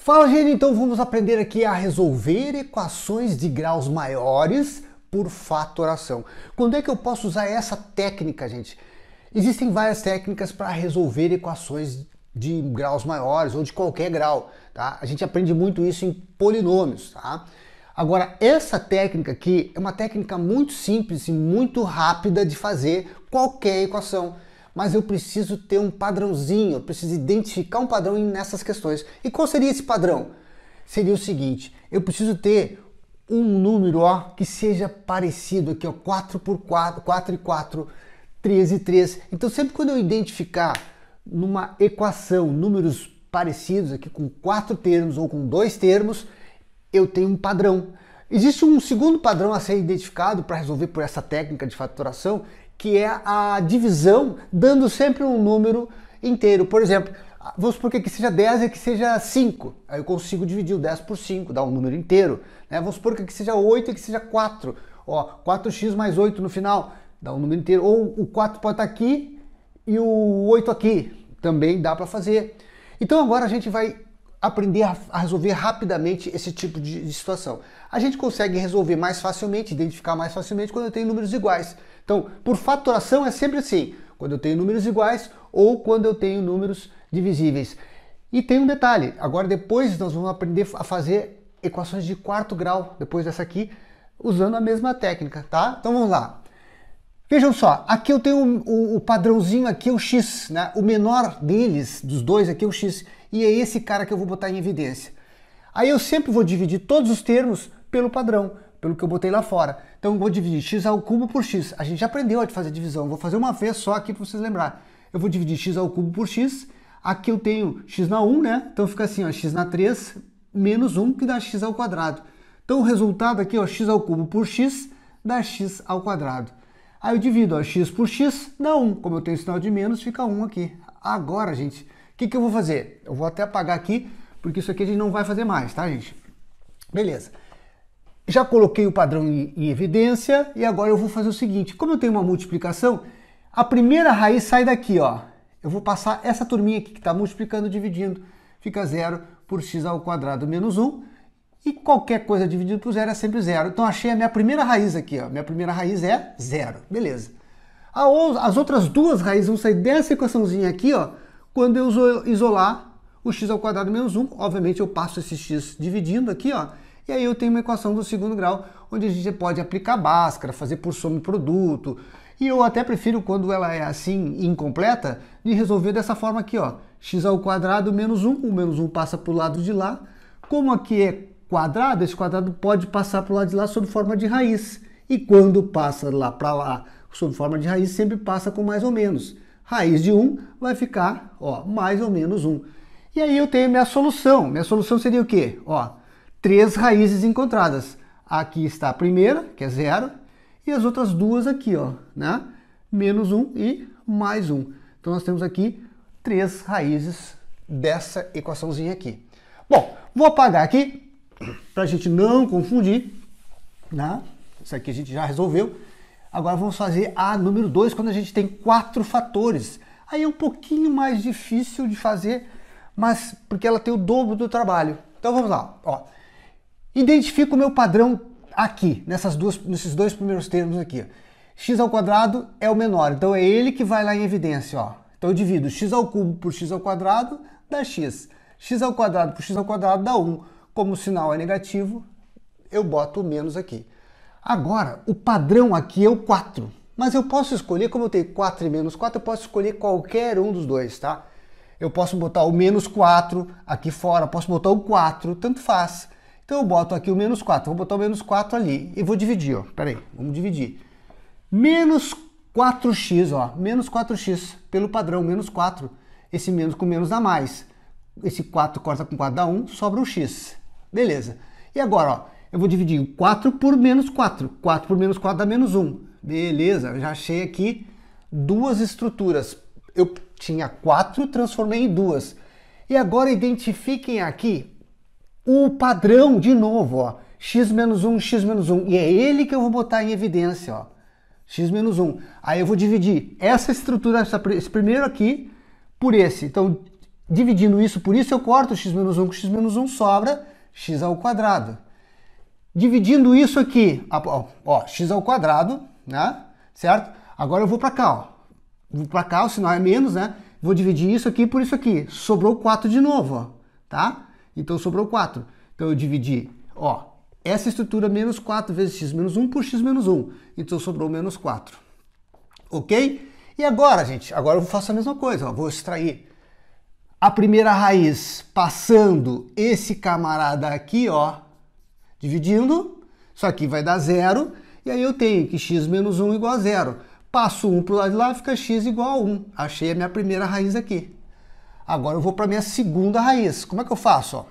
Fala, gente, então vamos aprender aqui a resolver equações de graus maiores por fatoração. Quando é que eu posso usar essa técnica, gente? Existem várias técnicas para resolver equações de graus maiores ou de qualquer grau, tá? A gente aprende muito isso em polinômios, tá? Agora, essa técnica aqui é uma técnica muito simples e muito rápida de fazer qualquer equação. Mas eu preciso ter um padrãozinho, eu preciso identificar um padrão nessas questões. E qual seria esse padrão? Seria o seguinte, eu preciso ter um número que seja parecido aqui, 4 por 4, 4 e 4, 3 e 3. Então sempre quando eu identificar numa equação números parecidos aqui com 4 termos ou com 2 termos, eu tenho um padrão. Existe um segundo padrão a ser identificado para resolver por essa técnica de fatoração, que é a divisão dando sempre um número inteiro. Por exemplo, vamos supor que aqui seja 10 e aqui seja 5. Aí eu consigo dividir o 10 por 5, dar um número inteiro. Né? Vamos supor que aqui seja 8 e aqui seja 4. 4x mais 8 no final, dá um número inteiro. Ou o 4 pode estar aqui e o 8 aqui. Também dá para fazer. Então agora a gente vai aprender a resolver rapidamente esse tipo de situação. A gente consegue resolver mais facilmente, identificar mais facilmente quando eu tenho números iguais. Então, por fatoração é sempre assim, quando eu tenho números iguais ou quando eu tenho números divisíveis. E tem um detalhe, agora depois nós vamos aprender a fazer equações de quarto grau, depois dessa aqui, usando a mesma técnica, tá? Então vamos lá. Vejam só, aqui eu tenho o padrãozinho aqui, é o x, né? O menor deles, dos dois aqui é o x, e é esse cara que eu vou botar em evidência. Aí eu sempre vou dividir todos os termos pelo padrão, pelo que eu botei lá fora. Então eu vou dividir x ao cubo por x. A gente já aprendeu a fazer divisão, vou fazer uma vez só aqui para vocês lembrarem. Eu vou dividir x ao cubo por x, aqui eu tenho x na 1, né? Então fica assim, ó, x na 3 menos 1, que dá x ao quadrado. Então o resultado aqui, ó, x ao cubo por x dá x ao quadrado. Aí eu divido, ó, x por x dá 1. Como eu tenho sinal de menos, fica 1 aqui. Agora, gente, o que eu vou fazer? Eu vou até apagar aqui, porque isso aqui a gente não vai fazer mais, tá, gente? Beleza. Já coloquei o padrão em evidência e agora eu vou fazer o seguinte. Como eu tenho uma multiplicação, a primeira raiz sai daqui, ó. Eu vou passar essa turminha aqui que está multiplicando, dividindo. Fica 0 por x ao quadrado menos 1. E qualquer coisa dividido por zero é sempre zero. Então achei a minha primeira raiz aqui, ó. Minha primeira raiz é 0. Beleza. As outras duas raízes vão sair dessa equaçãozinha aqui, ó. Quando eu isolar o x ao quadrado menos 1. Obviamente eu passo esse x dividindo aqui, ó. E aí eu tenho uma equação do segundo grau, onde a gente pode aplicar Bhaskara, fazer por soma e produto. E eu até prefiro, quando ela é assim, incompleta, de resolver dessa forma aqui, ó. X ao quadrado menos 1, o menos 1 passa para o lado de lá. Como aqui é quadrado, esse quadrado pode passar para o lado de lá sob forma de raiz. E quando passa lá para lá sob forma de raiz, sempre passa com mais ou menos. Raiz de 1 vai ficar, ó, mais ou menos 1. E aí eu tenho minha solução. Minha solução seria o quê? Ó, 3 raízes encontradas. Aqui está a primeira, que é 0, e as outras duas aqui, ó, né? Menos 1 e mais 1. Então nós temos aqui 3 raízes dessa equaçãozinha aqui. Bom, vou apagar aqui, para a gente não confundir, né? Isso aqui a gente já resolveu. Agora vamos fazer a número 2, quando a gente tem 4 fatores. Aí é um pouquinho mais difícil de fazer, mas porque ela tem o dobro do trabalho. Então vamos lá, ó. Identifico o meu padrão aqui, nesses dois primeiros termos aqui. X ao quadrado é o menor, então é ele que vai lá em evidência, ó. Então eu divido x ao cubo por x ao quadrado dá x. X ao quadrado por x ao quadrado dá 1. Como o sinal é negativo, eu boto o menos aqui. Agora, o padrão aqui é o 4. Mas eu posso escolher, como eu tenho 4 e menos 4, eu posso escolher qualquer um dos dois, tá? Eu posso botar o menos 4 aqui fora, posso botar o 4, tanto faz. Então eu boto aqui o menos 4, vou botar o menos 4 ali e vou dividir, ó. Pera aí, vamos dividir. Menos 4x, ó, menos 4x, pelo padrão, menos 4. Esse menos com menos dá mais. Esse 4 corta com 4 dá 1, sobra o x. Beleza. E agora, ó, eu vou dividir 4 por menos 4. 4 por menos 4 dá menos 1. Beleza, eu já achei aqui duas estruturas. Eu tinha 4, transformei em 2. E agora identifiquem aqui o padrão de novo, ó. X menos 1, x menos 1. E é ele que eu vou botar em evidência, ó. X menos 1. Aí eu vou dividir essa estrutura, esse primeiro aqui, por esse. Então, Dividindo isso por isso, eu corto x menos 1 com x menos 1, sobra x ao quadrado. Dividindo isso aqui, ó, x ao quadrado, né? Certo? Agora eu vou para cá, ó. Vou para cá, o sinal é menos, né? Vou dividir isso aqui por isso aqui. Sobrou 4 de novo, ó. Tá? Então sobrou 4. Então eu dividi, ó, essa estrutura menos 4 vezes x menos 1 por x menos 1. Então sobrou menos 4. Ok? E agora, gente, agora eu faço a mesma coisa, ó. Vou extrair a primeira raiz passando esse camarada aqui, ó, dividindo. Isso aqui vai dar 0. E aí eu tenho que x menos 1 igual a 0. Passo 1 para o lado de lá, fica x igual a 1. Achei a minha primeira raiz aqui. Agora eu vou para a minha segunda raiz. Como é que eu faço? Ó?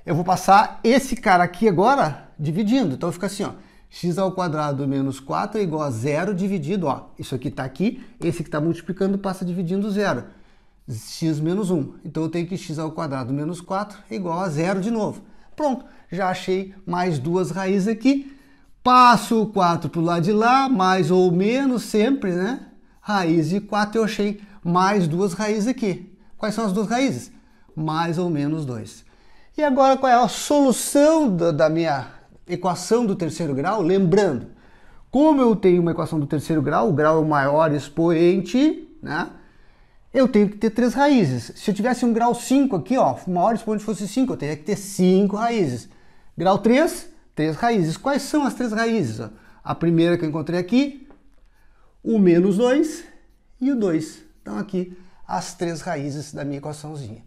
Eu vou passar esse cara aqui agora dividindo. Então fica assim, ó, x ao quadrado menos 4 é igual a 0 dividido, ó. Isso aqui está aqui, esse que está multiplicando passa dividindo 0. X menos 1. Então eu tenho que x ao quadrado menos 4 é igual a 0 de novo. Pronto, já achei mais duas raízes aqui. Passo o 4 para o lado de lá, mais ou menos sempre, né? Raiz de 4 eu achei mais duas raízes aqui. Quais são as duas raízes? Mais ou menos 2. E agora qual é a solução da minha equação do terceiro grau? Lembrando, como eu tenho uma equação do terceiro grau, o grau é o maior expoente, né? Eu tenho que ter 3 raízes. Se eu tivesse um grau 5 aqui, ó, o maior expoente fosse 5, eu teria que ter 5 raízes. Grau 3, 3 raízes. Quais são as 3 raízes? A primeira que eu encontrei aqui, o menos 2 e o 2. Então aqui as 3 raízes da minha equaçãozinha.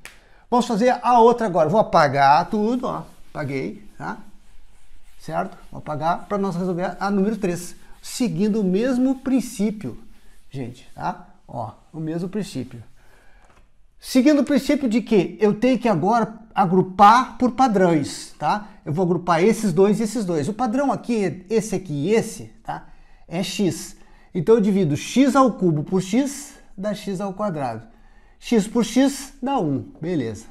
Vamos fazer a outra agora. Vou apagar tudo, ó. Apaguei, tá? Certo? Vou apagar para nós resolver a número 3. Seguindo o mesmo princípio, gente, tá? Ó, o mesmo princípio. Seguindo o princípio de que eu tenho que agora agrupar por padrões, tá? Eu vou agrupar esses dois e esses dois. O padrão aqui, esse aqui e esse, tá? É x. Então eu divido x ao cubo por x, dá x ao quadrado. X por x dá 1, beleza.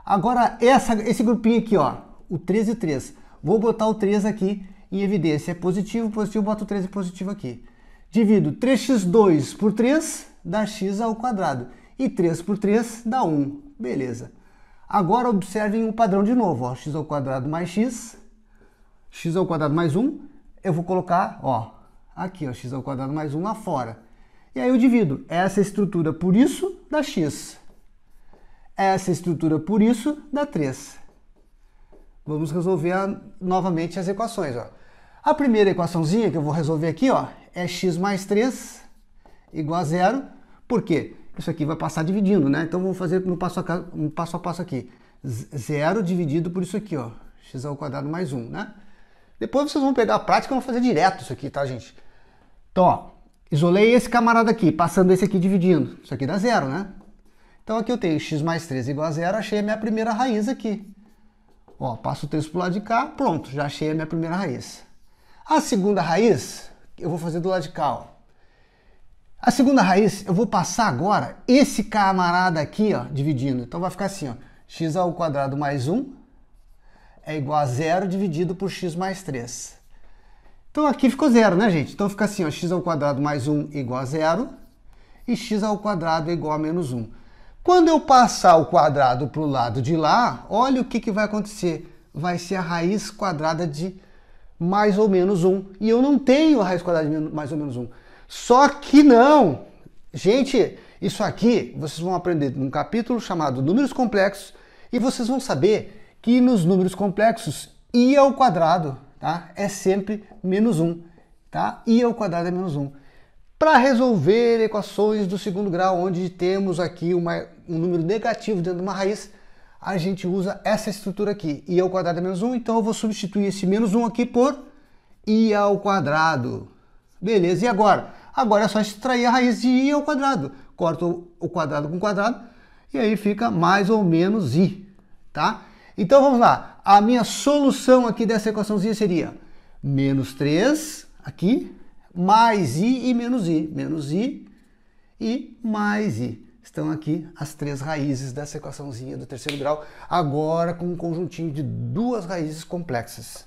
Agora esse grupinho aqui, ó, o 3 e 3. Vou botar o 3 aqui em evidência. É positivo, positivo, boto o 3 e positivo aqui. Divido 3x2 por 3, dá x ao quadrado. E 3 por 3 dá 1. Beleza. Agora observem o padrão de novo. Ó, x ao quadrado mais x ao quadrado mais 1. Eu vou colocar, ó, aqui, ó, x ao quadrado mais 1 lá fora. E aí eu divido essa estrutura por isso, dá x. Essa estrutura por isso, dá 3. Vamos resolver novamente as equações, ó. A primeira equaçãozinha que eu vou resolver aqui, ó, é x mais 3 igual a 0. Por quê? Isso aqui vai passar dividindo, né? Então vamos fazer no passo a passo aqui. 0 dividido por isso aqui, ó, x ao quadrado mais 1, né? Depois vocês vão pegar a prática e vão fazer direto isso aqui, tá, gente? Então, ó, isolei esse camarada aqui, passando esse aqui dividindo. Isso aqui dá 0, né? Então aqui eu tenho x mais 3 igual a 0, achei a minha primeira raiz aqui. Ó, passo o 3 pro lado de cá, pronto, já achei a minha primeira raiz. A segunda raiz, eu vou fazer do lado de cá, ó. A segunda raiz, eu vou passar agora esse camarada aqui, ó, dividindo. Então vai ficar assim, ó, x ao quadrado mais 1 é igual a 0 dividido por x mais 3. Então aqui ficou 0, né, gente? Então fica assim, ó, x ao quadrado mais 1 igual a 0 e x ao quadrado é igual a menos 1. Quando eu passar o quadrado para o lado de lá, olha o que vai acontecer. Vai ser a raiz quadrada de mais ou menos 1. E eu não tenho a raiz quadrada de mais ou menos 1. Só que não! Gente, isso aqui vocês vão aprender num capítulo chamado Números Complexos e vocês vão saber que nos números complexos i ao quadrado, tá, é sempre menos 1. Tá? I ao quadrado é menos 1. Para resolver equações do segundo grau, onde temos aqui um número negativo dentro de uma raiz, a gente usa essa estrutura aqui. I ao quadrado é menos 1, então eu vou substituir esse menos 1 aqui por i ao quadrado. Beleza, e agora? Agora é só extrair a raiz de i ao quadrado. Corto o quadrado com o quadrado e aí fica mais ou menos i. Tá? Então vamos lá. A minha solução aqui dessa equaçãozinha seria menos 3 aqui, mais i e menos i. Menos i e mais i. Estão aqui as 3 raízes dessa equaçãozinha do terceiro grau, agora com um conjuntinho de 2 raízes complexas.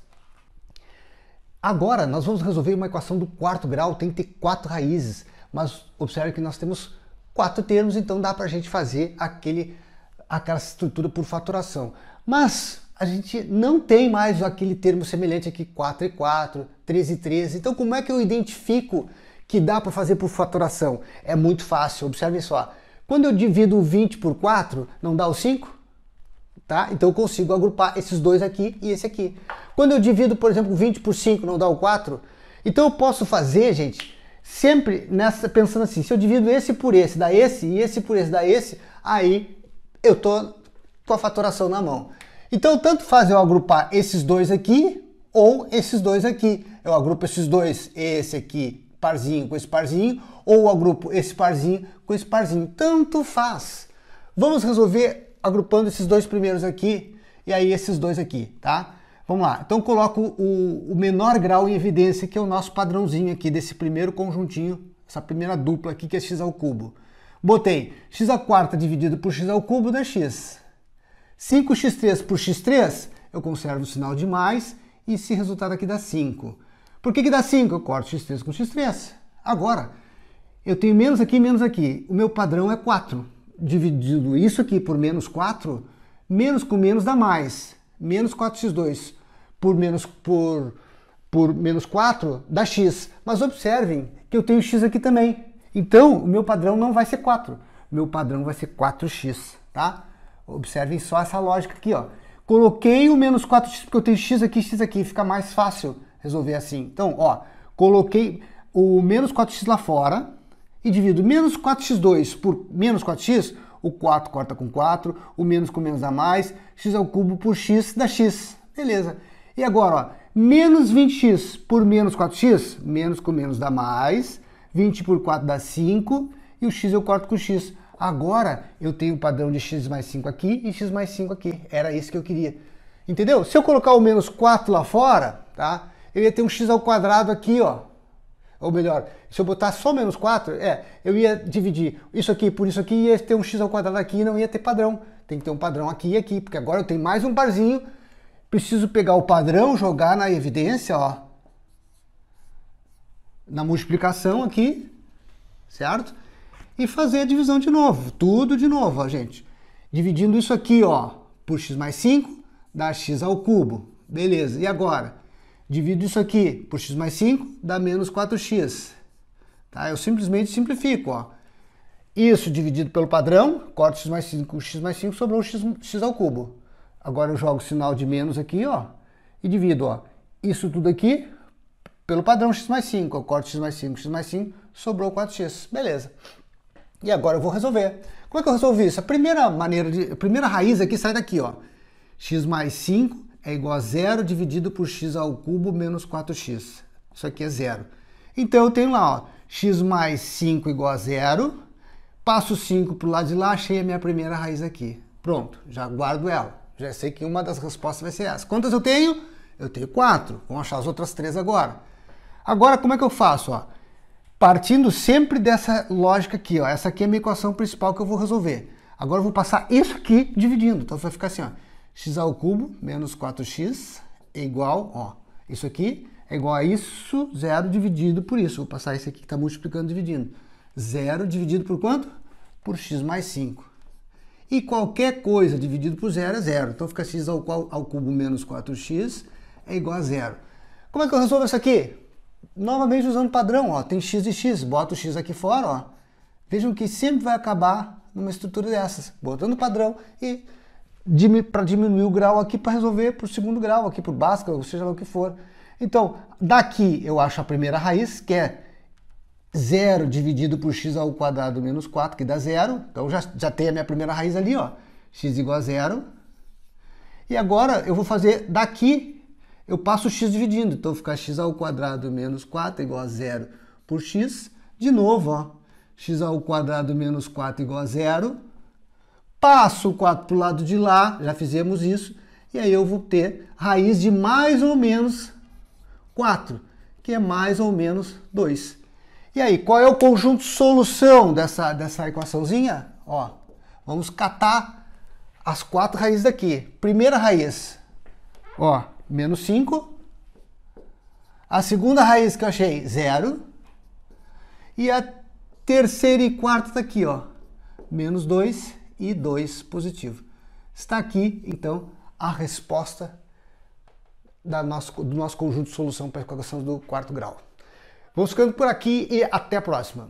Agora nós vamos resolver uma equação do quarto grau, tem que ter 4 raízes, mas observe que nós temos 4 termos, então dá para a gente fazer aquela estrutura por fatoração. Mas a gente não tem mais aquele termo semelhante aqui, 4 e 4, 13 e 13. Então como é que eu identifico que dá para fazer por fatoração? É muito fácil, observe só. Quando eu divido o 20 por 4, não dá o 5? Tá? Então eu consigo agrupar esses dois aqui e esse aqui. Quando eu divido, por exemplo, 20 por 5, não dá o 4? Então eu posso fazer, gente, sempre pensando assim, se eu divido esse por esse, dá esse, e esse por esse, dá esse, aí eu tô com a fatoração na mão. Então tanto faz eu agrupar esses dois aqui ou esses dois aqui. Eu agrupo esses dois, esse aqui, parzinho com esse parzinho, ou eu agrupo esse parzinho com esse parzinho. Tanto faz. Vamos resolver agrupando esses dois primeiros aqui e aí esses dois aqui, tá? Vamos lá. Então coloco o menor grau em evidência, que é o nosso padrãozinho aqui desse primeiro conjuntinho, essa primeira dupla aqui, que é x ao cubo. Botei x à quarta dividido por x ao cubo dá x. 5x3 por x3, eu conservo o sinal de mais, e esse resultado aqui dá 5. Por que dá 5? Eu corto x3 com x3. Agora, eu tenho menos aqui e menos aqui. O meu padrão é 4. Dividido isso aqui por menos 4, menos com menos dá mais. Menos 4x2 por menos 4 dá x. Mas observem que eu tenho x aqui também. Então, o meu padrão não vai ser 4. O meu padrão vai ser 4x, tá? Observem só essa lógica aqui, ó. Coloquei o menos 4x porque eu tenho x aqui, fica mais fácil resolver assim. Então, ó, coloquei o menos 4x lá fora e divido menos 4x2 por menos 4x, o 4 corta com 4, o menos com menos dá mais, x ao cubo por x dá x. Beleza. E agora, ó, menos 20x por menos 4x, menos com menos dá mais, 20 por 4 dá 5, e o x eu corto com x. Agora eu tenho o padrão de x mais 5 aqui e x mais 5 aqui. Era isso que eu queria. Entendeu? Se eu colocar o menos 4 lá fora, tá? Eu ia ter um x ao quadrado aqui, ó. Ou melhor, se eu botar só menos 4, eu ia dividir isso aqui por isso aqui e ia ter um x ao quadrado aqui e não ia ter padrão. Tem que ter um padrão aqui e aqui, porque agora eu tenho mais um parzinho. Preciso pegar o padrão, jogar na evidência, ó. Na multiplicação aqui, certo? E fazer a divisão de novo, tudo de novo, ó, gente. Dividindo isso aqui, ó, por x mais 5, dá x ao cubo. Beleza, e agora? Divido isso aqui por x mais 5, dá menos 4x. Tá? Eu simplesmente simplifico, ó. Isso dividido pelo padrão, corto x mais 5 com x mais 5, sobrou x ao cubo. Agora eu jogo o sinal de menos aqui, ó, e divido, ó, isso tudo aqui pelo padrão x mais 5. Eu corto x mais 5, sobrou 4x. Beleza. E agora eu vou resolver. Como é que eu resolvi isso? A primeira raiz aqui sai daqui, ó. X mais 5 é igual a 0 dividido por x ao cubo menos 4x. Isso aqui é 0. Então eu tenho lá, ó, x mais 5 igual a 0. Passo 5 para o lado de lá, achei a minha primeira raiz aqui. Pronto, já guardo ela. Já sei que uma das respostas vai ser essa. Quantas eu tenho? Eu tenho 4. Vamos achar as outras 3 agora. Agora, como é que eu faço? Ó? Partindo sempre dessa lógica aqui, ó. Essa aqui é a minha equação principal que eu vou resolver. Agora eu vou passar isso aqui dividindo. Então vai ficar assim, ó. X ao cubo menos 4x é igual, ó. Isso aqui é igual a isso, 0 dividido por isso. Vou passar esse aqui que está multiplicando, dividindo. 0 dividido por quanto? Por x mais 5. E qualquer coisa dividido por 0 é 0. Então fica x ao cubo menos 4x é igual a 0. Como é que eu resolvo isso aqui? Novamente usando padrão, ó, tem x e x, boto o x aqui fora, ó. Vejam que sempre vai acabar numa estrutura dessas, botando padrão e para diminuir o grau aqui para resolver por segundo grau, aqui por Bhaskara, ou seja lá o que for. Então, daqui eu acho a primeira raiz, que é 0 dividido por x ao quadrado menos 4, que dá 0. Então já tem a minha primeira raiz ali, ó, x igual a 0. E agora eu vou fazer daqui, eu passo o x dividindo, então fica x ao quadrado menos 4 igual a 0 por x. De novo, ó, x ao quadrado menos 4 igual a 0. Passo o 4 para o lado de lá, já fizemos isso. E aí eu vou ter raiz de mais ou menos 4, que é mais ou menos 2. E aí, qual é o conjunto solução dessa equaçãozinha? Ó, vamos catar as 4 raízes daqui. Primeira raiz, ó, menos 5. A segunda raiz que eu achei, 0. E a Terceiro e quarto está aqui, ó. Menos 2 e 2 positivo. Está aqui, então, a resposta do nosso conjunto de solução para a equação do quarto grau. Vamos ficando por aqui e até a próxima.